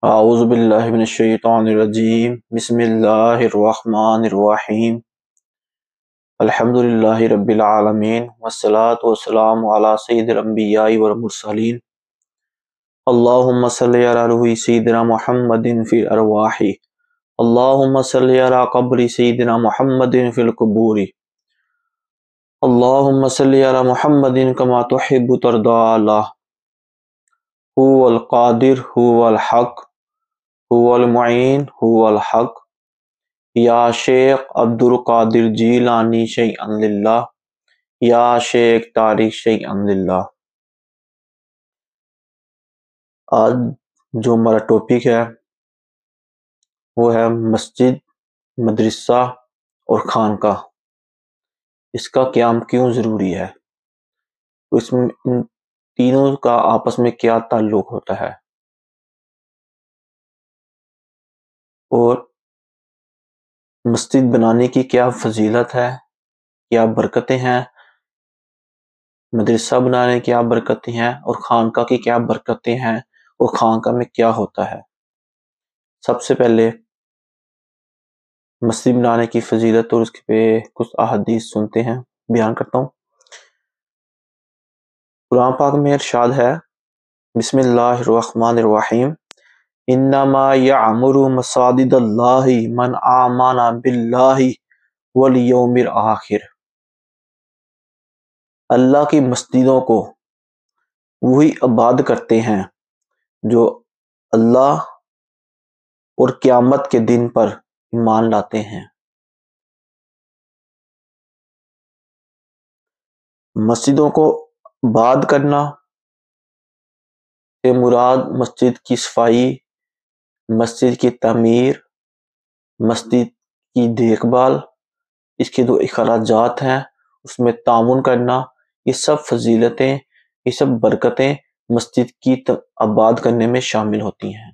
اعوذ باللہ من الشیطان الرجیم بسم اللہ الرحمن الرحیم الحمد للہ رب العالمین والصلاة والسلام علی سید الانبیاء والمرسلین اللہم صلی علی روح سیدنا محمد فی الارواح اللہم صلی علی قبر سیدنا محمد فی القبور اللہم صلی علی محمد کما تحب ترضى اللہ هو القادر هو الحق هو المعین هو الحق یا شیخ عبد القادر جیلانی شیئا للہ یا شیخ طارق شیئا للہ۔ آج جو ہمارا ٹاپک ہے وہ ہے مسجد، مدرسہ اور خانقاہ، اس کا قیام کیوں ضروری ہے، اس میں ان تینوں کا آپس میں کیا تعلق ہوتا ہے اور مسجد بنانے کی کیا فضیلت ہے، کیا برکتیں ہیں، مدرسہ بنانے کی کیا برکتیں ہیں اور خانقاہ کی کیا برکتیں ہیں اور خانقاہ میں کیا ہوتا ہے۔ سب سے پہلے مسجد بنانے کی فضیلت اور اس پہ کچھ احادیث سنتے ہیں، بیان کرتا ہوں۔ قرآن پاک میں ارشاد ہے، بسم اللہ الرحمن الرحیم، انما یعمر مساجد اللہ من آمن باللہ والیوم الآخر۔ اللہ کی مسجدوں کو وہی آباد کرتے ہیں جو اللہ اور قیامت کے دن پر ایمان لاتے ہیں۔ مسجدوں کو آباد کرنا سے مراد مسجد کی صفائی، مسجد کی تعمیر، مسجد کی دیکھ بھال، اس کے جو اخراجات ہیں اس میں تعاون کرنا، یہ سب فضیلتیں، یہ سب برکتیں مسجد کی آباد کرنے میں شامل ہوتی ہیں۔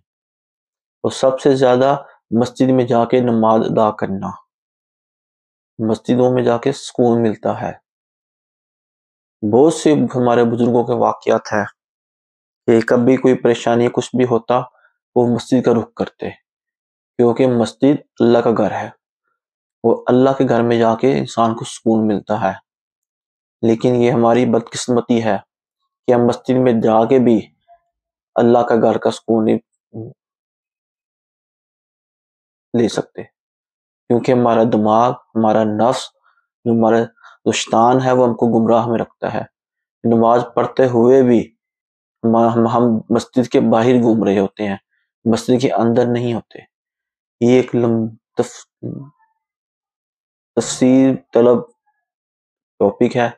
اور سب سے زیادہ مسجد میں جا کے نماز ادا کرنا، مسجدوں میں جا کے سکون ملتا ہے۔ بہت سے ہمارے بزرگوں کے واقعات ہیں کہ کبھی کوئی پریشانی کچھ بھی ہوتا وہ مسجد کا رخ کرتے، کیونکہ مسجد اللہ کا گھر ہے، وہ اللہ کے گھر میں جا کے انسان کو سکون ملتا ہے۔ لیکن یہ ہماری بدقسمتی ہے کہ ہم مسجد میں جا کے بھی اللہ کا گھر کا سکون نہیں لے سکتے، کیونکہ ہمارا دماغ، ہمارا نفس، ہمارا جو شیطان ہے وہ ہم کو گمراہ میں رکھتا ہے۔ نماز پڑھتے ہوئے بھی ہم مسجد کے باہر گھوم رہے ہوتے ہیں، مسجد کے اندر نہیں ہوتے۔ یہ ایک تفصیل طلب ٹاپک ہے،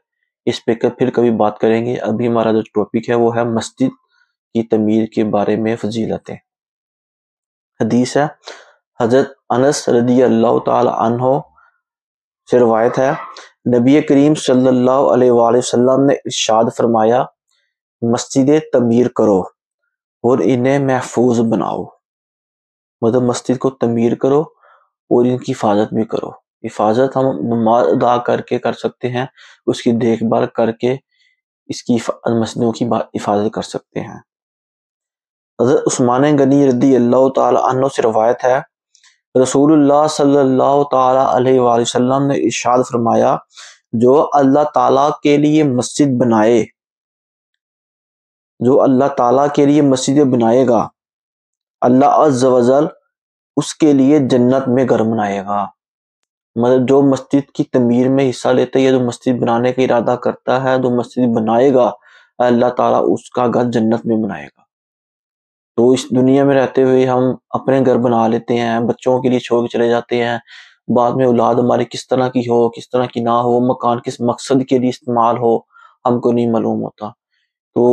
اس پہ پھر کبھی بات کریں گے۔ ابھی ہمارا جو ٹاپک ہے وہ ہے مسجد کی تعمیر کے بارے میں فضیلتیں۔ حدیث ہے، حضرت انس رضی اللہ تعالی عنہ سے روایت ہے، نبی کریم صلی اللہ علیہ وآلہ وسلم نے ارشاد فرمایا، مسجدیں تعمیر کرو اور انہیں محفوظ بناؤ۔ مطلب مسجد کو تعمیر کرو اور ان کی حفاظت بھی کرو۔ حفاظت ہم نماز ادا کر کے کر سکتے ہیں، اس کی دیکھ بھال کر کے اس کی مسجدوں کی حفاظت کر سکتے ہیں۔ حضرت عثمان غنی رضی اللہ تعالی عنہ سے روایت ہے، رسول اللہ صلی اللہ تعالی علیہ وآلہ وسلم نے ارشاد فرمایا، جو اللہ تعالیٰ کے لیے مسجد بنائے، جو اللہ تعالیٰ کے لیے مسجد بنائے گا، اللہ عز و جل اس کے لیے جنت میں گھر بنائے گا۔ مطلب جو مسجد کی تعمیر میں حصہ لیتا ہے یا جو مسجد بنانے کا ارادہ کرتا ہے، جو مسجد بنائے گا، اللہ تعالیٰ اس کا گھر جنت میں بنائے گا۔ تو اس دنیا میں رہتے ہوئے ہم اپنے گھر بنا لیتے ہیں، بچوں کے لیے چھوڑ کے چلے جاتے ہیں، بعد میں اولاد ہماری کس طرح کی ہو کس طرح کی نہ ہو، مکان کس مقصد کے لیے استعمال ہو، ہم کو نہیں معلوم ہوتا۔ تو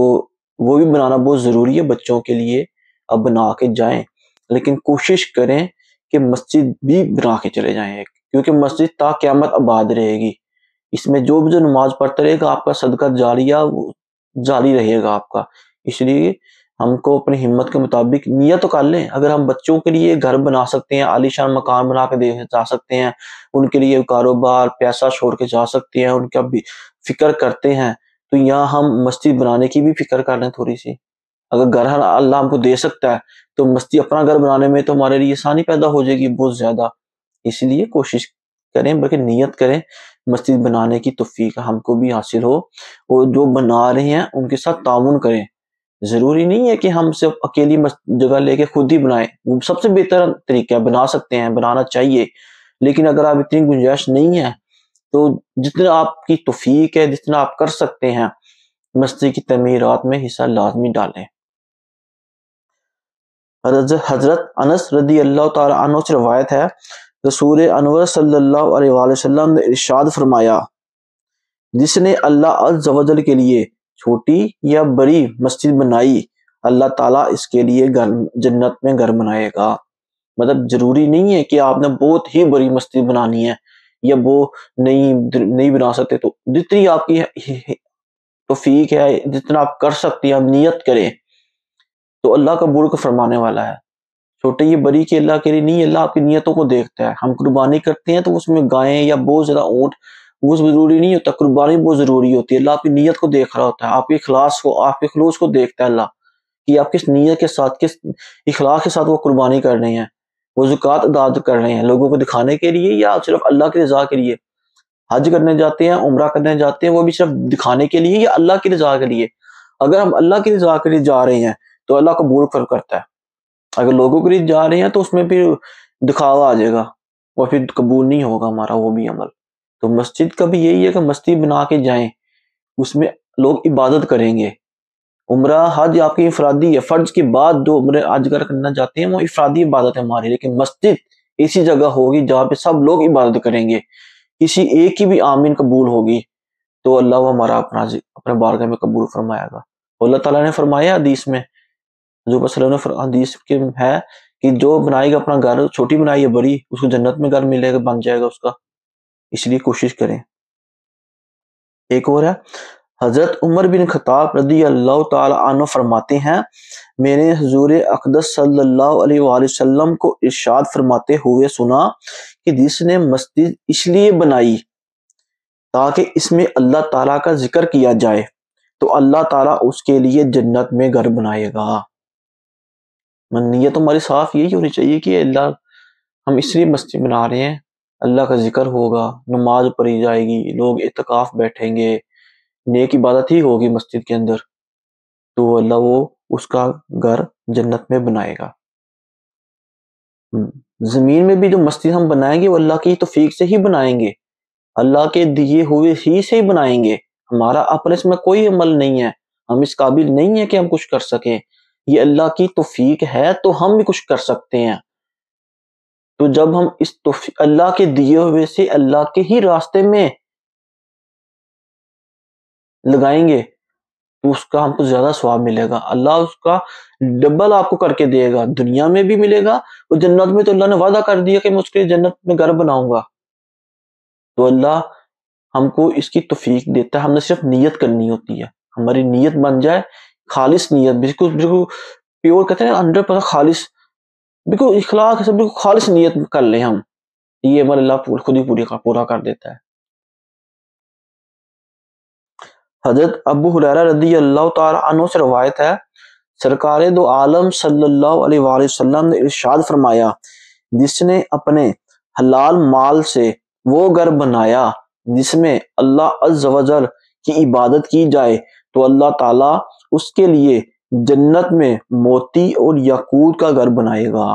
وہ بھی بنانا بہت ضروری ہے بچوں کے لیے، اب بنا کے جائیں، لیکن کوشش کریں کہ مسجد بھی بنا کے چلے جائیں ایک، کیونکہ مسجد تا قیامت آباد رہے گی۔ اس میں جو بھی جو نماز پڑھتا رہے گا، آپ کا صدقہ جاریہ جاری رہے گا آپ کا۔ اس لیے ہم کو اپنی ہمت کے مطابق نیت تو کر لیں۔ اگر ہم بچوں کے لیے گھر بنا سکتے ہیں، عالی شان مکان بنا کے دے جا سکتے ہیں، ان کے لیے کاروبار پیسہ چھوڑ کے جا سکتے ہیں، ان کا بھی فکر کرتے ہیں، تو یہاں ہم مسجد بنانے کی بھی فکر کر لیں تھوڑی سی۔ اگر گھر اللہ ہم کو دے سکتا ہے تو مسجد اپنا گھر بنانے میں تو ہمارے لیے آسانی پیدا ہو جائے گی بہت زیادہ. اس لیے کوشش کریں، بلکہ نیت کریں مسجد بنانے کی توفیق ہم کو بھی حاصل ہو، اور جو بنا رہے ہیں ان کے ساتھ تعاون کریں. ضروری نہیں ہے کہ ہم صرف اکیلی جگہ لے کے خود ہی بنائیں، وہ سب سے بہتر طریقہ ہے، بنا سکتے ہیں، بنانا چاہیے. لیکن اگر آپ اتنی گنجائش نہیں ہے تو جتنا آپ کی توفیق ہے، جتنا آپ کر سکتے ہیں مسجد کی تعمیرات میں حصہ لازمی ڈالیں. حضرت انس رضی اللہ تعالی عنہ سے روایت ہے، رسول انور صلی اللہ علیہ وآلہ وسلم نے ارشاد فرمایا، جس نے اللہ عز و جل کے لیے چھوٹی یا بڑی مسجد بنائی، اللہ تعالیٰ اس کے لیے جنت میں گھر بنائے گا. مطلب ضروری نہیں ہے کہ آپ نے بہت ہی بڑی مسجد بنانی ہے، یا وہ نہیں بنا سکتے تو جتنی آپ کی توفیق ہے، جتنا آپ کر سکتے ہیں، آپ نیت کریں تو اللہ قبول کو فرمانے والا ہے. چھوٹے یہ بڑی کے اللہ کے لیے نہیں، اللہ آپ کی نیتوں کو دیکھتا ہے. ہم قربانی کرتے ہیں تو اس میں گائیں یا بہت زیادہ اونٹ وہ ضروری نہیں ہوتا، قربانی بہت ضروری ہوتی ہے. اللہ آپ کی نیت کو دیکھ رہا ہوتا ہے، آپ کے اخلاص کو، آپ کے خلوص کو دیکھتا ہے اللہ، کہ آپ کس نیت کے ساتھ، کس اخلاص کے ساتھ وہ قربانی کر رہے ہیں، وہ زکوٰۃ ادا کر رہے ہیں لوگوں کو دکھانے کے لیے یا صرف اللہ کی رضا کے لیے. حج کرنے جاتے ہیں، عمرہ کرنے جاتے ہیں، وہ بھی صرف دکھانے کے لیے یا اللہ کی رضا کے لیے. اگر ہم اللہ کی رضا کے لیے جا رہے ہیں تو اللہ قبول کرتا ہے. اگر لوگوں کے لیے جا رہے ہیں تو اس میں پھر دکھاوا آ جائے گا، اور پھر قبول نہیں ہوگا ہمارا وہ بھی عمل. تو مسجد کا بھی یہی ہے کہ مسجد بنا کے جائیں، اس میں لوگ عبادت کریں گے. عمرہ حج آپ کی انفرادی ہے، فرض کے بعد جو عمرہ حج کرنا چاہتے ہیں وہ انفرادی عبادت ہے ہماری. لیکن مسجد ایسی جگہ ہوگی جہاں پہ سب لوگ عبادت کریں گے، کسی ایک کی بھی آمین قبول ہوگی تو اللہ وہ ہمارا اپنے بارگاہ میں قبول فرمائے گا. اللہ تعالیٰ نے فرمایا حدیث میں، جو حدیث کے ہے کہ جو بنائے گا اپنا گھر، چھوٹی بنائی ہے بڑی، اس کو جنت میں گھر ملے گا، بن جائے گا اس کا. اس لیے کوشش کریں. ایک اور ہے، حضرت عمر بن خطاب رضی اللہ تعالی عنہ فرماتے ہیں، میں نے حضور اقدس صلی اللہ علیہ وآلہ وسلم کو ارشاد فرماتے ہوئے سنا کہ جس نے مسجد اس لیے بنائی تاکہ اس میں اللہ تعالیٰ کا ذکر کیا جائے تو اللہ تعالیٰ اس کے لیے جنت میں گھر بنائے گا. نیت ہماری صاف یہی ہونی چاہیے کہ اللہ ہم اس لیے مسجد بنا رہے ہیں، اللہ کا ذکر ہوگا، نماز پڑھی جائے گی، لوگ اعتکاف بیٹھیں گے، نیک عبادت ہی ہوگی مسجد کے اندر، تو اللہ وہ اس کا گھر جنت میں بنائے گا. زمین میں بھی جو مسجد ہم بنائیں گے وہ اللہ کی توفیق سے ہی بنائیں گے، اللہ کے دیے ہوئے ہی سے ہی بنائیں گے. ہمارا اپنے اس میں کوئی عمل نہیں ہے، ہم اس قابل نہیں ہیں کہ ہم کچھ کر سکیں. یہ اللہ کی توفیق ہے تو ہم بھی کچھ کر سکتے ہیں. تو جب ہم اس اللہ کے دیے ہوئے سے اللہ کے ہی راستے میں لگائیں گے تو اس کا ہم کو زیادہ ثواب ملے گا. اللہ اس کا ڈبل آپ کو کر کے دے گا، دنیا میں بھی ملے گا، اور جنت میں تو اللہ نے وعدہ کر دیا کہ میں اس کے جنت میں گھر بناؤں گا. تو اللہ ہم کو اس کی توفیق دیتا ہے، ہم نے صرف نیت کرنی ہوتی ہے. ہماری نیت بن جائے خالص نیت، بالکل پیور کہتے ہیں 100% خالص، بالکل اخلاق سے بالکل خالص نیت کر لیں ہم، یہ عمل اللہ خود ہی پورا کر دیتا ہے. حضرت ابو ہریرہ رضی اللہ تعالی عنہ سے روایت ہے، سرکار دو عالم صلی اللہ علیہ وآلہ وسلم نے ارشاد فرمایا، جس نے اپنے حلال مال سے وہ گھر بنایا جس میں اللہ عز و جل کی عبادت کی جائے تو اللہ تعالیٰ اس کے لیے جنت میں موتی اور یاقوت کا گھر بنائے گا.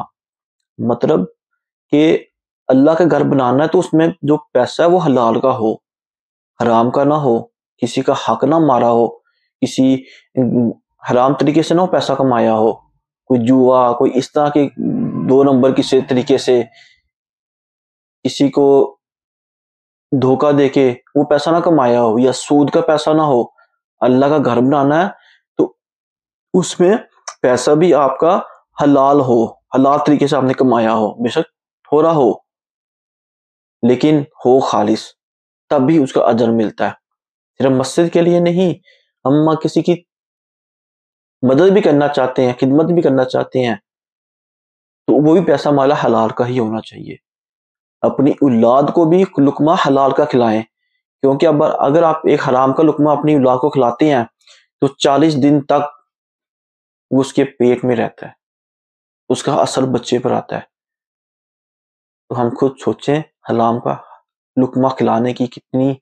مطلب کہ اللہ کا گھر بنانا ہے تو اس میں جو پیسہ ہے وہ حلال کا ہو، حرام کا نہ ہو، کسی کا حق نہ مارا ہو، کسی حرام طریقے سے نہ ہو پیسہ کمایا ہو، کوئی جوا، کوئی اس طرح کے 2 نمبر کسی طریقے سے کسی کو دھوکہ دے کے وہ پیسہ نہ کمایا ہو، یا سود کا پیسہ نہ ہو. اللہ کا گھر بنانا ہے تو اس میں پیسہ بھی آپ کا حلال ہو، حلال طریقے سے آپ نے کمایا ہو، بے شک تھوڑا ہو لیکن ہو خالص، تب بھی اس کا اجر ملتا ہے. صرف مسجد کے لیے نہیں، ہم کسی کی مدد بھی کرنا چاہتے ہیں، خدمت بھی کرنا چاہتے ہیں تو وہ بھی پیسہ مالا حلال کا ہی ہونا چاہیے. اپنی اولاد کو بھی لقمہ حلال کا کھلائیں، کیونکہ اگر آپ ایک حرام کا لقمہ اپنی اولاد کو کھلاتے ہیں تو 40 دن تک وہ اس کے پیٹ میں رہتا ہے، اس کا اثر بچے پر آتا ہے. تو ہم خود سوچیں حرام کا لقمہ کھلانے کی کتنی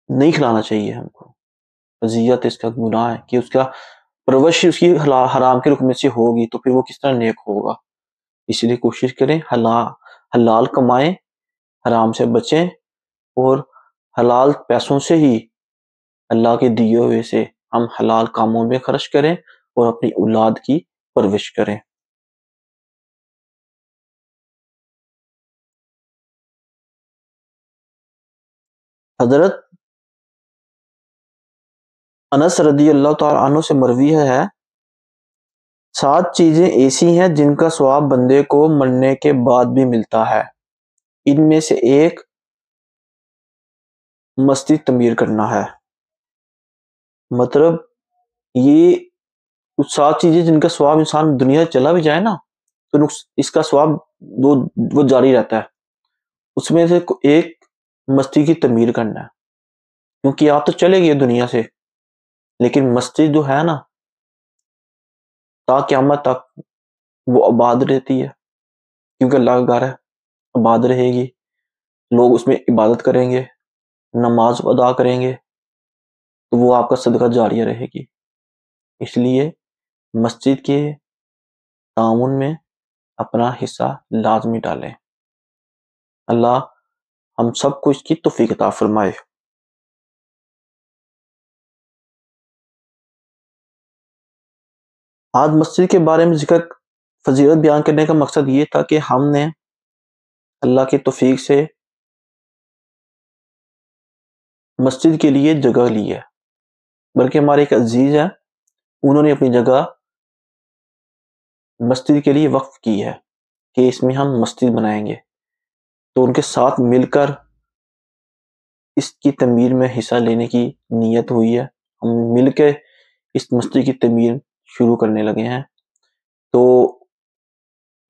نہیں کھلانا چاہیے ہم کو. اذیت اس کا گناہ ہے کہ اس کا پرورش اس کی حرام کے لقمے سے ہوگی تو پھر وہ کس طرح نیک ہوگا. اس لیے کوشش کریں حلال کمائیں، حرام سے بچیں، اور حلال پیسوں سے ہی اللہ کے دیے ہوئے سے ہم حلال کاموں میں خرچ کریں اور اپنی اولاد کی پرورش کریں. حضرت انس رضی اللہ تعالیٰ عنہ سے مروی ہے 7 چیزیں ایسی ہیں جن کا ثواب بندے کو مرنے کے بعد بھی ملتا ہے. ان میں سے ایک مسجد تعمیر کرنا ہے. مطلب یہ 7 چیزیں جن کا ثواب انسان دنیا چلا بھی جائے نا تو اس کا ثواب وہ جاری رہتا ہے. اس میں سے ایک مسجد کی تعمیر کرنا ہے، کیونکہ آپ تو چلے گئے دنیا سے، لیکن مسجد جو ہے نا تا قیامت تک وہ آباد رہتی ہے، کیونکہ اللہ کا گھر ہے، آباد رہے گی، لوگ اس میں عبادت کریں گے، نماز ادا کریں گے، تو وہ آپ کا صدقہ جاریہ رہے گی. اس لیے مسجد کے تعاون میں اپنا حصہ لازمی ڈالیں. اللہ ہم سب کو اس کی توفیق عطا فرمائے. آج مسجد کے بارے میں ذکر فضیلت بیان کرنے کا مقصد یہ تھا کہ ہم نے اللہ کی توفیق سے مسجد کے لیے جگہ لی ہے، بلکہ ہمارے ایک عزیز ہیں انہوں نے اپنی جگہ مسجد کے لیے وقف کی ہے کہ اس میں ہم مسجد بنائیں گے. تو ان کے ساتھ مل کر اس کی تعمیر میں حصہ لینے کی نیت ہوئی ہے. ہم مل کے اس مسجد کی تعمیر شروع کرنے لگے ہیں. تو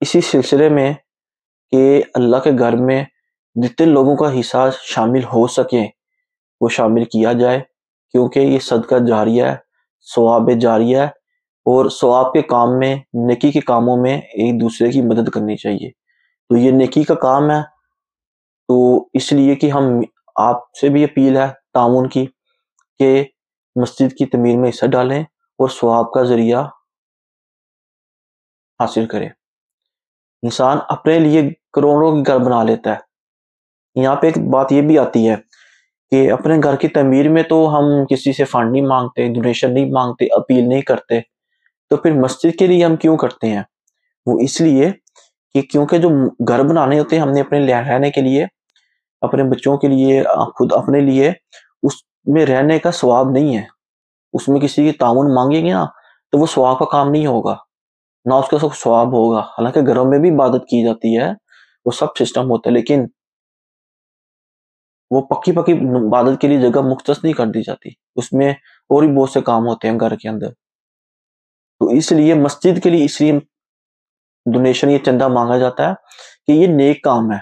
اسی سلسلے میں کہ اللہ کے گھر میں جتنے لوگوں کا حصہ شامل ہو سکیں وہ شامل کیا جائے، کیونکہ یہ صدقہ جاریہ ہے، ثواب جاریہ ہے، اور ثواب کے کام میں، نیکی کے کاموں میں ایک دوسرے کی مدد کرنی چاہیے. تو یہ نیکی کا کام ہے، تو اس لیے کہ ہم آپ سے بھی اپیل ہے تعاون کی کہ مسجد کی تعمیر میں حصہ ڈالیں اور ثواب کا ذریعہ حاصل کریں. انسان اپنے لیے کروڑوں کے گھر بنا لیتا ہے. یہاں پہ ایک بات یہ بھی آتی ہے کہ اپنے گھر کی تعمیر میں تو ہم کسی سے فنڈ نہیں مانگتے، ڈونیشن نہیں مانگتے، اپیل نہیں کرتے، تو پھر مسجد کے لیے ہم کیوں کرتے ہیں؟ وہ اس لیے کہ کیونکہ جو گھر بنانے ہوتے ہیں ہم نے اپنے رہنے کے لیے، اپنے بچوں کے لیے، خود اپنے لیے، اس میں رہنے کا ثواب نہیں ہے. اس میں کسی کی تعاون مانگیں گے نا تو وہ ثواب کا کام نہیں ہوگا، نہ اس کا ثواب ہوگا. حالانکہ گھروں میں بھی عبادت کی جاتی ہے، وہ سب سسٹم ہوتا ہے، لیکن وہ پکی عبادت کے لیے جگہ مختص نہیں کر دی جاتی، اس میں اور بھی بہت سے کام ہوتے ہیں گھر کے اندر. تو اس لیے مسجد کے لیے اس لیے ڈونیشن یہ چندہ مانگا جاتا ہے کہ یہ نیک کام ہے.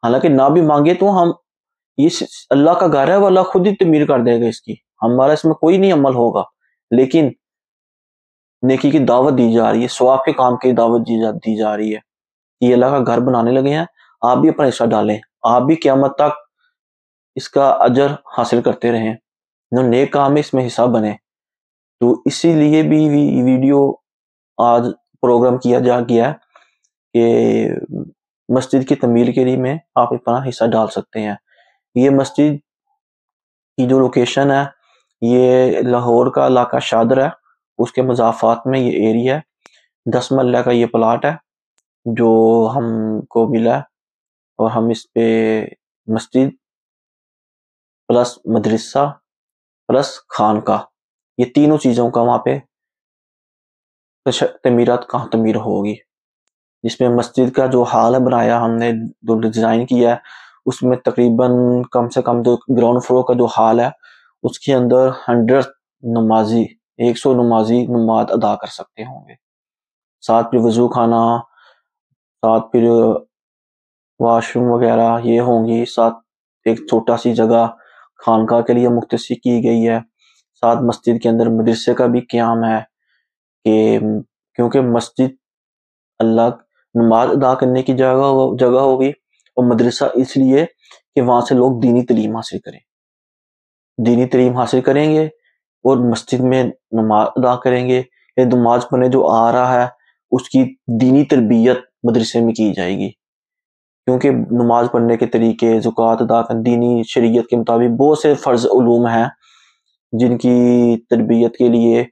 حالانکہ نہ بھی مانگے تو ہم یہ اللہ کا گھر ہے، وہ اللہ خود ہی تعمیر کر دے گا اس کی، ہمارا اس میں کوئی نہیں عمل ہوگا. لیکن نیکی کی دعوت دی جا رہی ہے، ثواب کے کام کی دعوت دی جا رہی ہے کہ اللہ کا گھر بنانے لگے ہیں، آپ بھی اپنا حصہ ڈالیں، آپ بھی قیامت تک اس کا اجر حاصل کرتے رہیں، جو نیک کام ہے اس میں حصہ بنے. تو اسی لیے بھی ویڈیو آج پروگرام کیا گیا کہ مسجد کی تعمیر کے لیے میں آپ اپنا حصہ ڈال سکتے ہیں. یہ مسجد کی جو لوکیشن ہے یہ لاہور کا علاقہ شادر ہے، اس کے مضافات میں یہ ایریا ہے. 10 مرلہ کا یہ پلاٹ ہے جو ہم کو ملا ہے، اور ہم اس پہ مسجد پلس مدرسہ پلس خانقاہ، یہ تینوں چیزوں کا وہاں پہ تعمیرات کہاں تعمیر ہوگی. جس میں مسجد کا جو حال ہے بنایا ہم نے، جو ڈیزائن کیا ہے، اس میں تقریباً کم سے کم جو گراؤنڈ فلور کا جو حال ہے اس کے اندر 100 نمازی نماز ادا کر سکتے ہوں گے. ساتھ پھر وضو خانہ، ساتھ پھر واش روم وغیرہ یہ ہوں گی، ساتھ ایک چھوٹا سی جگہ خانقاہ کے لیے مختص کی گئی ہے. ساتھ مسجد کے اندر مدرسے کا بھی قیام ہے کہ کیونکہ مسجد اللہ نماز ادا کرنے کی جگہ ہوگی، اور مدرسہ اس لیے کہ وہاں سے لوگ دینی تعلیم حاصل کریں، دینی تعلیم حاصل کریں گے اور مسجد میں نماز ادا کریں گے. یہ نماز پڑھنے جو آ رہا ہے اس کی دینی تربیت مدرسے میں کی جائے گی، کیونکہ نماز پڑھنے کے طریقے، زکوٰۃ ادا کرنے، دینی شریعت کے مطابق بہت سے فرض علوم ہیں جن کی تربیت کے لیے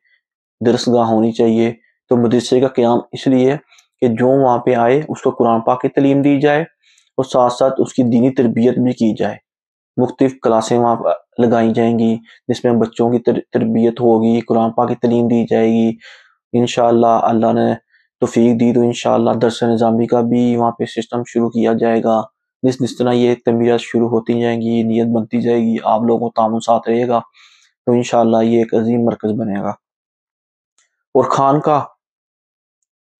درسگاہ ہونی چاہیے. تو مدرسے کا قیام اس لیے کہ جو وہاں پہ آئے اس کو قرآن پاک کی تعلیم دی جائے اور ساتھ ساتھ اس کی دینی تربیت بھی کی جائے. مختلف کلاسیں وہاں لگائی جائیں گی جس میں بچوں کی تربیت ہوگی، قرآن پاک کی تعلیم دی جائے گی. انشاءاللہ اللہ نے توفیق دی تو انشاءاللہ درس نظامی کا بھی وہاں پہ سسٹم شروع کیا جائے گا. جس طرح یہ تعمیرات شروع ہوتی جائیں گی، نیت بنتی جائے گی، آپ لوگوں کو تعاون ساتھ رہے گا تو انشاءاللہ یہ ایک عظیم مرکز بنے گا. اور خانقاہ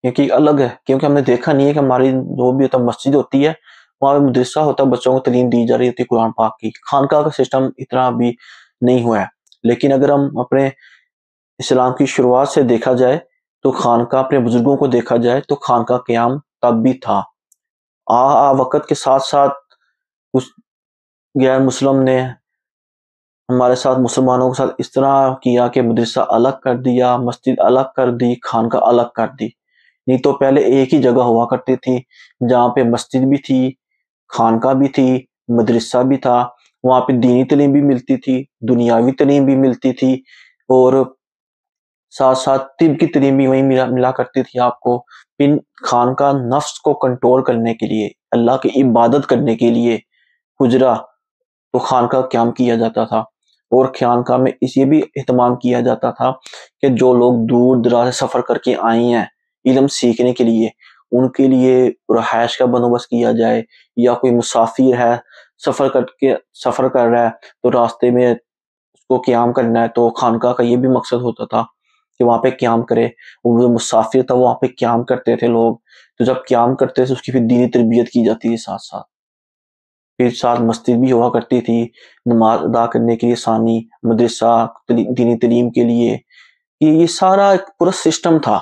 کیونکہ الگ ہے، کیونکہ ہم نے دیکھا نہیں ہے کہ ہماری جو بھی ہوتا مسجد ہوتی ہے وہاں پہ مدرسہ ہوتا ہے، بچوں کو تعلیم دی جا رہی ہوتی ہے قرآن پاک کی. خانقاہ کا سسٹم اتنا ابھی نہیں ہوا ہے، لیکن اگر ہم اپنے اسلام کی شروعات سے دیکھا جائے تو خانقاہ، اپنے بزرگوں کو دیکھا جائے تو خانقاہ قیام تب بھی تھا. وقت کے ساتھ ساتھ اس غیر مسلم نے ہمارے ساتھ، مسلمانوں کے ساتھ اس طرح کیا کہ مدرسہ الگ کر دیا، مسجد الگ کر دی، خانقاہ الگ کر دی. نہیں تو پہلے ایک ہی جگہ ہوا کرتی تھی جہاں پہ مسجد بھی تھی، خانقاہ بھی تھی، مدرسہ بھی تھا. وہاں پہ دینی تعلیم بھی ملتی تھی، دنیاوی تعلیم بھی ملتی تھی، اور ساتھ ساتھ طب کی تعلیم بھی وہیں ملا کرتی تھی آپ کو. پھر خانقاہ نفس کو کنٹرول کرنے کے لیے، اللہ کی عبادت کرنے کے لیے حجرہ تو خانقاہ قیام کیا جاتا تھا. اور خانقاہ میں یہ بھی اہتمام کیا جاتا تھا کہ جو لوگ دور دراز سے سفر کر کے آئے ہیں علم سیکھنے کے لیے، ان کے لیے رہائش کا بندوبست کیا جائے، یا کوئی مسافر ہے سفر کر رہا ہے تو راستے میں اس کو قیام کرنا ہے تو خانقاہ کا یہ بھی مقصد ہوتا تھا کہ وہاں پہ قیام کرے. وہ جو مسافر تھا وہاں پہ قیام کرتے تھے لوگ، تو جب قیام کرتے تھے اس کی پھر دینی تربیت کی جاتی تھی ساتھ ساتھ. پھر ساتھ مسجد بھی ہوا کرتی تھی نماز ادا کرنے کے لیے، ثانی مدرسہ دینی تعلیم کے لیے. یہ سارا ایک پورا سسٹم تھا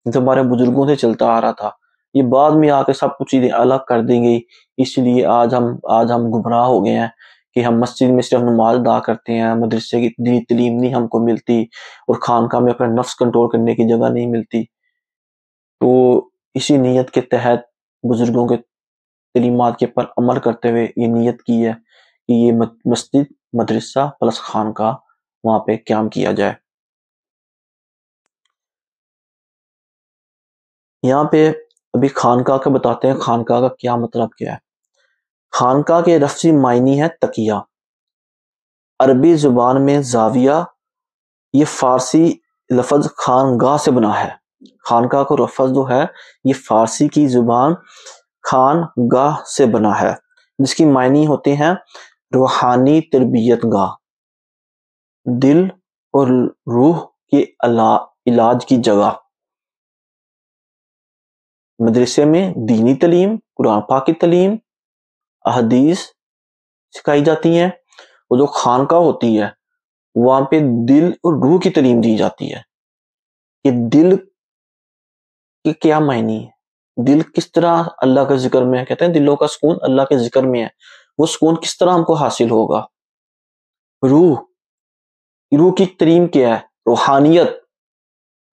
جو ہمارے بزرگوں سے چلتا آ رہا تھا. یہ بعد میں آ کے سب کچھ چیزیں الگ کر دی گئی، اس لیے آج ہم گمراہ ہو گئے ہیں کہ ہم مسجد میں صرف نماز ادا کرتے ہیں، مدرسے کی دینی تعلیم نہیں ہم کو ملتی، اور خانقاہ میں اپنا نفس کنٹرول کرنے کی جگہ نہیں ملتی. تو اسی نیت کے تحت بزرگوں کے تعلیمات کے پر عمل کرتے ہوئے یہ نیت کی ہے کہ یہ مسجد، مدرسہ پلس خانقاہ وہاں پہ قیام کیا جائے. یہاں پہ ابھی خانقاہ کا بتاتے ہیں، خانقاہ کا کیا مطلب کیا ہے. خانقاہ کے لفظی معنی ہے تقیہ. عربی زبان میں زاویہ، یہ فارسی لفظ خانگاہ سے بنا ہے. خانقاہ کو لفظ جو ہے یہ فارسی کی زبان خانگاہ سے بنا ہے، جس کی معنی ہوتے ہیں روحانی تربیت گاہ، دل اور روح کے علاج کی جگہ. مدرسے میں دینی تعلیم، قرآن پاک کی تعلیم، احادیث سکھائی جاتی ہیں، اور جو خانقاہ ہوتی ہے وہاں پہ دل اور روح کی تعلیم دی جاتی ہے کہ دل کے کیا معنی ہے، دل کس طرح اللہ کے ذکر میں ہے. کہتے ہیں دلوں کا سکون اللہ کے ذکر میں ہے، وہ سکون کس طرح ہم کو حاصل ہوگا. روح کی تعلیم کیا ہے،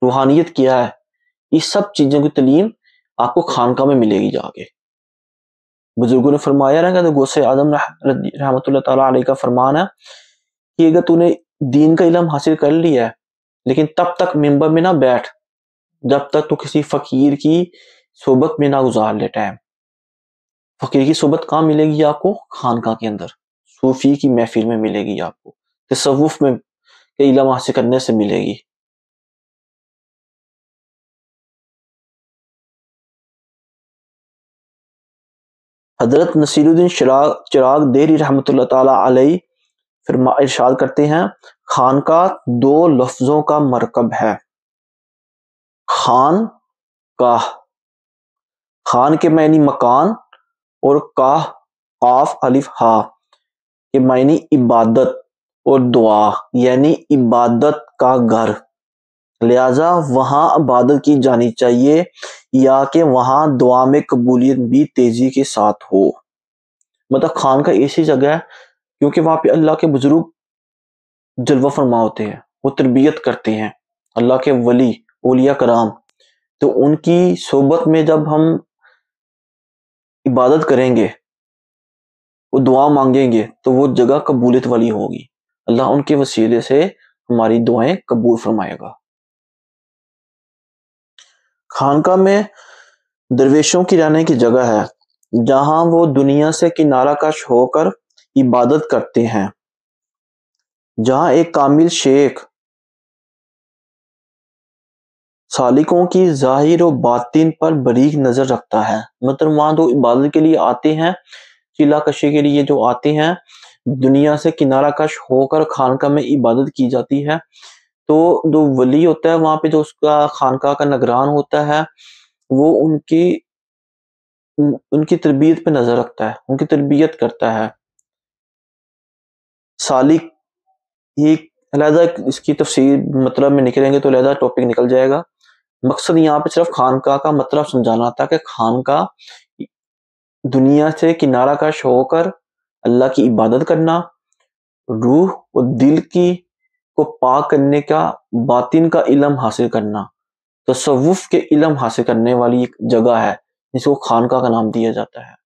روحانیت کیا ہے. یہ سب چیزوں کی تعلیم آپ کو خانقاہ میں ملے گی جا کے. بزرگوں نے فرمایا نا کہ غوث اعظم رحمۃ اللہ تعالیٰ علیہ کا فرمان ہے کہ اگر تو نے دین کا علم حاصل کر لیا ہے لیکن تب تک ممبر میں نہ بیٹھ جب تک تو کسی فقیر کی صحبت میں نہ گزار لے ٹائم. فقیر کی صحبت کہاں ملے گی آپ کو؟ خانقاہ کے اندر، صوفی کی محفل میں ملے گی آپ کو، تصوف میں علم حاصل کرنے سے ملے گی. حضرت نصیر الدین چراغ دہری رحمۃ اللہ تعالیٰ علیہ ارشاد کرتے ہیں، خانقاہ دو لفظوں کا مرکب ہے. خان کاہ، خان کے معنی مکان، اور کاہ قاف الف ہا کے معنی عبادت. اور دعا یعنی عبادت کا گھر، لہذا وہاں عبادت کی جانی چاہیے یا کہ وہاں دعا میں قبولیت بھی تیزی کے ساتھ ہو۔ مطلب خانقاہ ایسی جگہ ہے کیونکہ وہاں پہ اللہ کے بزرگ جلوہ فرما ہوتے ہیں، وہ تربیت کرتے ہیں، اللہ کے ولی اولیاء کرام، تو ان کی صحبت میں جب ہم عبادت کریں گے، وہ دعا مانگیں گے تو وہ جگہ قبولیت والی ہوگی، اللہ ان کے وسیلے سے ہماری دعائیں قبول فرمائے گا۔ خانقاہ میں درویشوں کی رہنے کی جگہ ہے جہاں وہ دنیا سے کنارہ کش ہو کر عبادت کرتے ہیں، جہاں ایک کامل شیخ سالکوں کی ظاہر و باطن پر باریک نظر رکھتا ہے۔ مطلب وہاں تو عبادت کے لیے آتے ہیں، چلا کشی کے لیے جو آتے ہیں، دنیا سے کنارہ کش ہو کر خانقاہ میں عبادت کی جاتی ہے، تو جو ولی ہوتا ہے وہاں پہ جو اس کا خانقاہ کا نگران ہوتا ہے، وہ ان کی تربیت پہ نظر رکھتا ہے، ان کی تربیت کرتا ہے۔ سالک یہ علیحدہ اس کی تفسیر مطلب میں نکلیں گے تو علیحدہ ٹاپک نکل جائے گا۔ مقصد یہاں پہ صرف خانقاہ کا مطلب سمجھانا تھا کہ خانقاہ دنیا سے کنارہ کش ہو کر اللہ کی عبادت کرنا، روح اور دل کو پاک کرنے کا، باطن کا علم حاصل کرنا، تصوف کے علم حاصل کرنے والی ایک جگہ ہے جس کو خانقاہ کا نام دیا جاتا ہے۔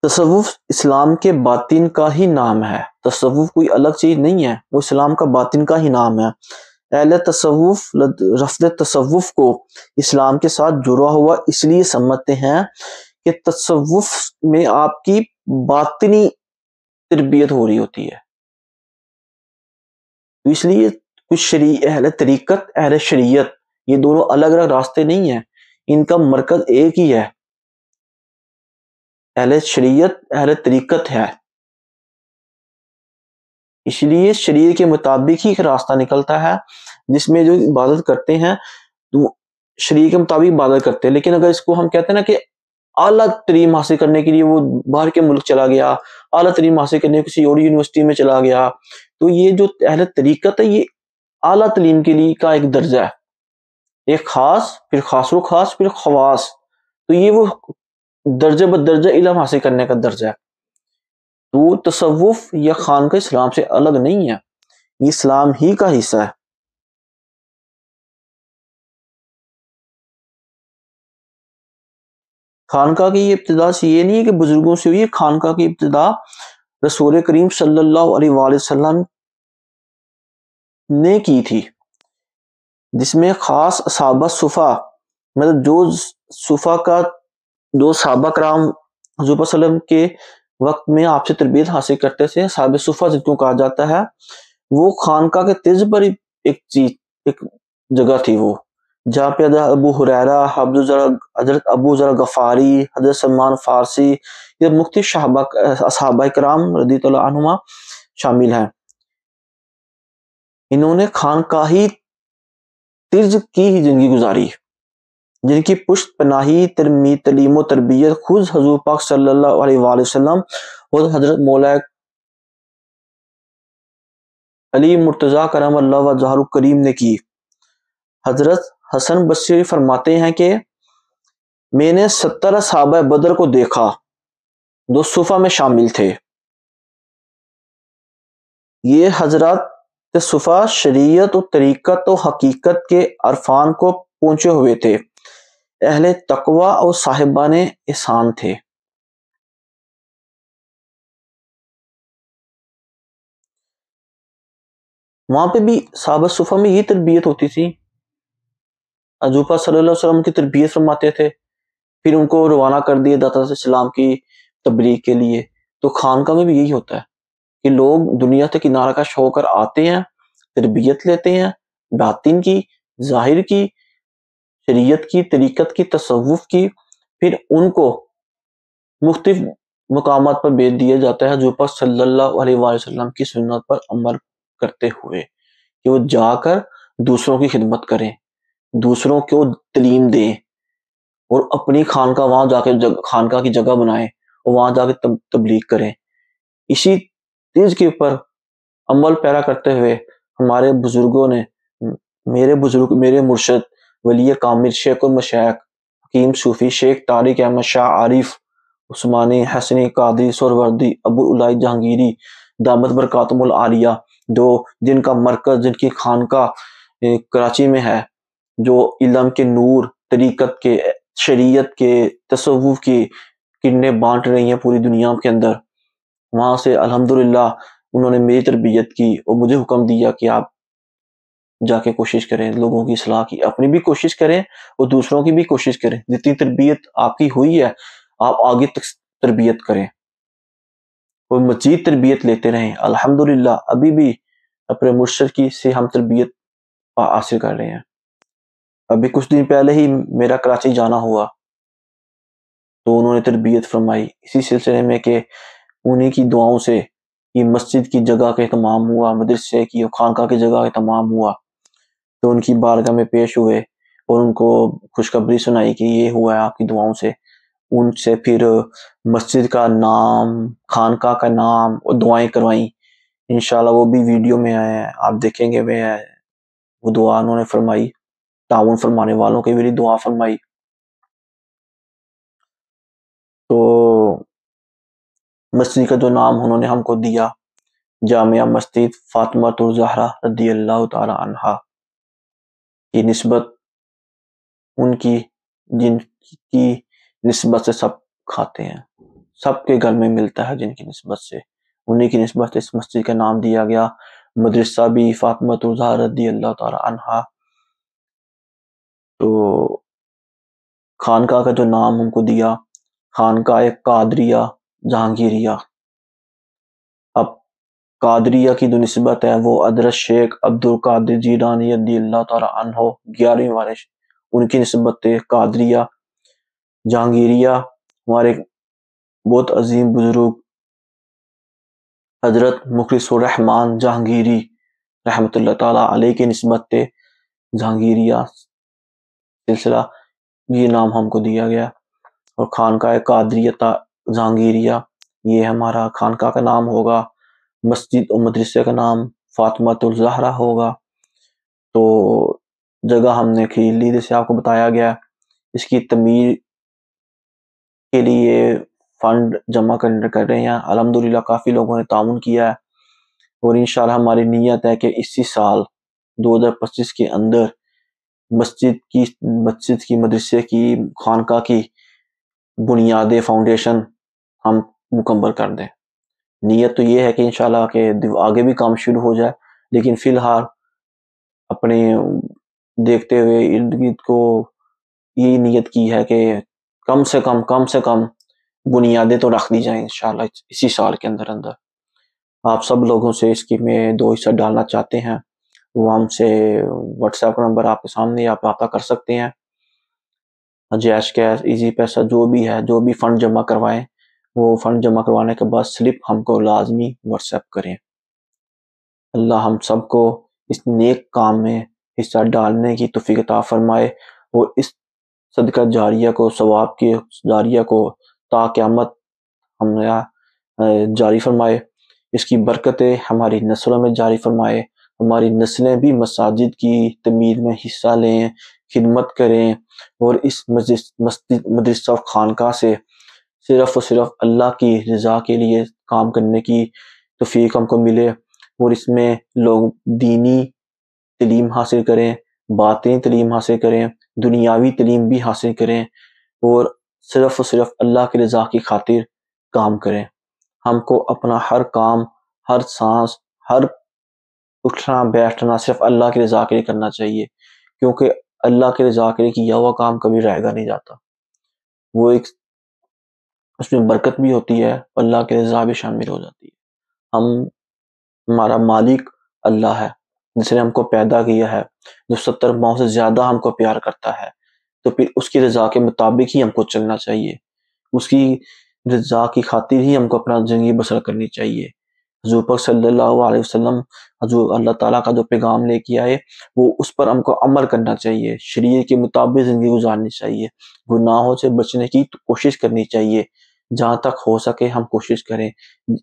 تصوف اسلام کے باطن کا ہی نام ہے، تصوف کوئی الگ چیز نہیں ہے، وہ اسلام کا باطن کا ہی نام ہے۔ اہل تصوف رفض تصوف کو اسلام کے ساتھ جڑا ہوا اس لیے سمجھتے ہیں کہ تصوف میں آپ کی باطنی تربیت ہو رہی ہوتی ہے، اس لیے کچھ اہل طریقت، اہل شریعت، یہ دونوں الگ الگ راستے نہیں ہیں، ان کا مرکز ایک ہی ہے، اہل شریعت اہل طریقت ہے، اس لیے شریعت کے مطابق ہی ایک راستہ نکلتا ہے جس میں جو عبادت کرتے ہیں تو شریعت کے مطابق عبادت کرتے ہیں۔ لیکن اگر اس کو ہم کہتے ہیں نا کہ اعلیٰ تعلیم حاصل کرنے کے لیے وہ باہر کے ملک چلا گیا، اعلیٰ تعلیم حاصل کرنے کسی اور یونیورسٹی میں چلا گیا، تو یہ جو اہل طریقت ہے یہ اعلیٰ تعلیم کے لیے کا ایک درجہ ہے، ایک خاص، پھر خاص و خاص، پھر خواص، تو یہ وہ درجہ بدرجہ علم حاصل کرنے کا درجہ ہے۔ تو تصوف یا خانقاہ اسلام سے الگ نہیں ہے، یہ اسلام ہی کا حصہ ہے۔ خانقاہ کی یہ ابتدا سے یہ نہیں ہے کہ بزرگوں سے ہوئی ہے، خانقاہ کی ابتدا رسول کریم صلی اللہ علیہ وآلہ وسلم نے کی تھی، جس میں خاص صحابہ صفا، مطلب جو صفا کا جو صحابہ کرام حضور صلی اللہ علیہ وسلم کے وقت میں آپ سے تربیت حاصل کرتے تھے، صحابہ صفا جن کو کہا جاتا ہے، وہ خانقاہ کے طرز پر ایک جگہ تھی، وہ جہاں پہ ابو ہریرہ، حضرت ابو ذر غفاری، حضرت سلمان فارسی، یہ مختلف صحابہ کرام رضی اللہ عنہما شامل ہیں۔ انہوں نے خانقاہی طرز کی ہی زندگی گزاری، جن کی پشت پناہی تعلیم و تربیت خود حضور پاک صلی اللہ علیہ وآلہ وسلم اور حضرت مولا علی مرتضیٰ کرم اللہ وجہہ الکریم نے کی۔ حضرت حسن بصری فرماتے ہیں کہ میں نے 70 صحابہ بدر کو دیکھا جو صفا میں شامل تھے، یہ حضرات صفا شریعت و طریقت و حقیقت کے عرفان کو پہنچے ہوئے تھے، اہل تقوی اور صاحبان احسان تھے۔ وہاں پہ بھی صحابہ صفا میں یہ تربیت ہوتی تھی، حضور پاک صلی اللہ علیہ وسلم کی تربیت فرماتے تھے، پھر ان کو روانہ کر دیا جاتا تھا اسلام کی تبلیغ کے لیے۔ تو خانقاہ میں بھی یہی ہوتا ہے کہ لوگ دنیا سے کنارہ کش ہو کر آتے ہیں، تربیت لیتے ہیں، باطن کی، ظاہر کی، شریعت کی، طریقت کی، تصوف کی، پھر ان کو مختلف مقامات پر بھیج دیا جاتا ہے حضور پاک صلی اللہ علیہ وآلہ وسلم کی سنت پر عمل کرتے ہوئے، کہ وہ جا کر دوسروں کی خدمت کریں، دوسروں کو تعلیم دیں، اور اپنی خانقاہ وہاں جا کے خانقاہ کی جگہ بنائیں اور وہاں جا کے تبلیغ کریں۔ اسی چیز کے اوپر عمل پیرا کرتے ہوئے ہمارے بزرگوں نے، میرے مرشد ولی کامل شیخ المشائخ حکیم صوفی شیخ طارق احمد شاہ عارف عثمانی حسنی قادری سہروردی ابو العلا جہانگیری دامت برکاتہم العالیہ، جن کا مرکز، جن کی خانقاہ کراچی میں ہے، جو علم کے نور، طریقت کے، شریعت کے، تصوف کی کرنیں بانٹ رہی ہیں پوری دنیا کے اندر، وہاں سے الحمدللہ انہوں نے میری تربیت کی اور مجھے حکم دیا کہ آپ جا کے کوشش کریں لوگوں کی اصلاح کی، اپنی بھی کوشش کریں اور دوسروں کی بھی کوشش کریں۔ جتنی تربیت آپ کی ہوئی ہے آپ آگے تک تربیت کریں اور مزید تربیت لیتے رہیں۔ الحمدللہ ابھی بھی اپنے مرشد کی سے ہم تربیت حاصل کر رہے ہیں۔ ابھی کچھ دن پہلے ہی میرا کراچی جانا ہوا تو انہوں نے تربیت فرمائی اسی سلسلے میں کہ انہی کی دعاؤں سے یہ مسجد کی جگہ کا اہتمام ہوا، مدرسے کی اور خانقاہ کی جگہ کا اہتمام ہوا، تو ان کی بارگاہ میں پیش ہوئے اور ان کو خوشخبری سنائی کہ یہ ہوا ہے آپ کی دعاؤں سے۔ ان سے پھر مسجد کا نام، خانقاہ کا نام اور دعائیں کروائیں۔ انشاءاللہ وہ بھی ویڈیو میں آئے ہیں، آپ دیکھیں گے وہ دعا انہوں نے فرمائی، تعاون فرمانے والوں کے بھی دعا فرمائی۔ تو مسجد کا جو نام انہوں نے ہم کو دیا، جامعہ مسجد فاطمہ الزہرا رضی اللہ تعالی عنہا، یہ نسبت ان کی جن کی نسبت سے سب کھاتے ہیں، سب کے گھر میں ملتا ہے، جن کی نسبت سے، انہی کی نسبت سے اس مسجد کا نام دیا گیا۔ مدرسہ بھی فاطمہ الزہرا رضی اللہ تعالی عنہا۔ تو خانقاہ کا جو نام ہم کو دیا، خانقاہ قادریہ جہانگیریہ۔ اب قادریہ کی جو نسبت ہے وہ حضرت شیخ عبد القادر جیلانی رضی اللہ تعالی عنہ 11ویں وارث، ان کی نسبت ہے قادریہ۔ جہانگیریہ ہمارے بہت عظیم بزرگ حضرت مخلص الرحمن جہانگیری رحمۃ اللہ تعالی علیہ کی نسبت تھے جہانگیریہ سلسلہ، یہ نام ہم کو دیا گیا۔ اور خانقاہ قادریہ جہانگیریہ یہ ہمارا خانقاہ کا نام ہوگا، مسجد اور مدرسے کا نام فاطمہ الزہرا ہوگا۔ تو جگہ ہم نے خرید لی، جیسے آپ کو بتایا گیا، اس کی تعمیر کے لیے فنڈ جمع کر رہے ہیں۔ الحمدللہ کافی لوگوں نے تعاون کیا ہے اور انشاءاللہ ہماری نیت ہے کہ اسی سال 2025 کے اندر مسجد کی مدرسے کی خانقاہ کی بنیادیں فاؤنڈیشن ہم مکمل کر دیں۔ نیت تو یہ ہے کہ انشاءاللہ کہ آگے بھی کام شروع ہو جائے، لیکن فی الحال اپنے دیکھتے ہوئے ارد گرد کو یہی نیت کی ہے کہ کم سے کم بنیادیں تو رکھ دی جائیں انشاءاللہ اسی سال کے اندر۔ آپ سب لوگوں سے اس کی میں 2 حصہ ڈالنا چاہتے ہیں، وہ ہم سے واٹس ایپ نمبر آپ کے سامنے آپ رابطہ کر سکتے ہیں۔ جیش کیش، ایزی پیسہ، جو بھی ہے، جو بھی فنڈ جمع کروائیں، وہ فنڈ جمع کروانے کے بعد سلپ ہم کو لازمی واٹس ایپ کریں۔ اللہ ہم سب کو اس نیک کام میں حصہ ڈالنے کی توفیق عطا فرمائے اور اس صدقہ جاریہ کو، ثواب کی جاریہ کو تا قیامت ہم جاری فرمائے، اس کی برکتیں ہماری نسلوں میں جاری فرمائے، ہماری نسلیں بھی مساجد کی تعمیر میں حصہ لیں، خدمت کریں اور اس مدرسہ اور خانقاہ سے صرف اور صرف اللہ کی رضا کے لیے کام کرنے کی توفیق ہم کو ملے اور اس میں لوگ دینی تعلیم حاصل کریں، باطنی تعلیم حاصل کریں، دنیاوی تعلیم بھی حاصل کریں اور صرف اللہ کی رضا کی خاطر کام کریں۔ ہم کو اپنا ہر کام، ہر سانس، ہر اٹھنا بیٹھنا صرف اللہ کی رضا کے لیے کرنا چاہیے، کیونکہ اللہ کی رضا کے لیے کیا ہوا کام کبھی رہ گا نہیں جاتا، وہ ایک اس میں برکت بھی ہوتی ہے، اللہ کی رضا بھی شامل ہو جاتی ہے۔ ہمارا مالک اللہ ہے جس نے ہم کو پیدا کیا ہے، جو 70 ماؤں سے زیادہ ہم کو پیار کرتا ہے، تو پھر اس کی رضا کے مطابق ہی ہم کو چلنا چاہیے، اس کی رضا کی خاطر ہی ہم کو اپنا زندگی بسر کرنی چاہیے۔ حضور پاک صلی اللہ علیہ وسلم حضور اللہ تعالیٰ کا جو پیغام لے کے آئے وہ اس پر ہم کو عمل کرنا چاہیے، شریعت کے مطابق زندگی گزارنی چاہیے، گناہوں سے بچنے کی کوشش کرنی چاہیے، جہاں تک ہو سکے ہم کوشش کریں۔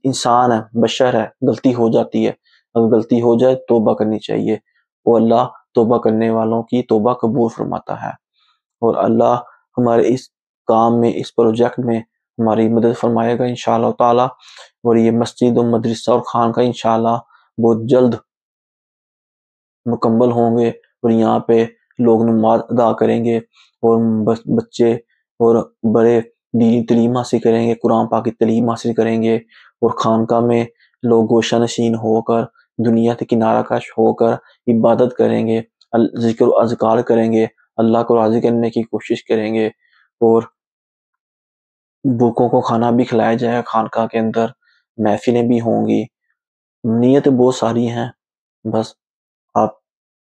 انسان ہے، بشر ہے، غلطی ہو جاتی ہے، اگر غلطی ہو جائے توبہ کرنی چاہیے، وہ اللہ توبہ کرنے والوں کی توبہ قبول فرماتا ہے۔ اور اللہ ہمارے اس کام میں، اس پروجیکٹ میں ہماری مدد فرمائے گا انشاءاللہ تعالی، اور یہ مسجد و مدرسہ اور خانقاہ انشاءاللہ بہت جلد مکمل ہوں گے، اور یہاں پہ لوگ نماز ادا کریں گے، اور بچے اور بڑے دینی تعلیم حاصل کریں گے، قرآن پاک کی تعلیم حاصل کریں گے، اور خانقاہ میں لوگ گوشہ نشین ہو کر، دنیا سے کنارہ کش ہو کر عبادت کریں گے، ذکر و اذکار کریں گے، اللہ کو راضی کرنے کی کوشش کریں گے، اور بھوکوں کو کھانا بھی کھلایا جائے گا، خانقاہ کے اندر محفلیں بھی ہوں گی۔ نیتیں بہت ساری ہیں، بس آپ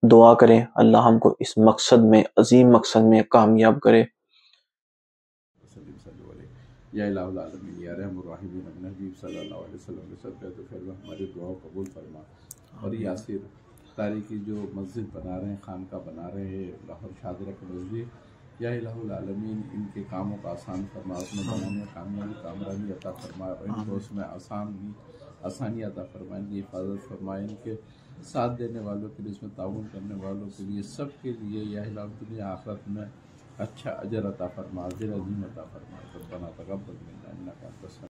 دعا کریں اللہ ہم کو اس مقصد میں، عظیم مقصد میں کامیاب کرے۔ یا الہ العالمین یا رحم الراحمین اپنے حبیب صلی اللہ علیہ وسلم کے سب بیت الخیر میں ہماری دعا قبول فرما۔ اور یاسر تاریخی جو مسجد بنا رہے ہیں، خانقاہ بنا رہے ہیں لاہور شاہدرہ کے مسجد، یا الہ العالمین ان کے کاموں کا آسان فرما، اس میں بنانے میں کامیابی کامرانی عطا فرما، اور ان کو اس میں آسانی عطا فرما، ان کی حفاظت فرما، ان کے ساتھ دینے والوں کے لیے، اس میں تعاون کرنے والوں کے لیے، سب کے لیے یا الہ دنیا آخرت میں اچھا اجر عطا فرما، اجر عظیم عطا فرما۔ ربنا تقبل منا انک انت السمیع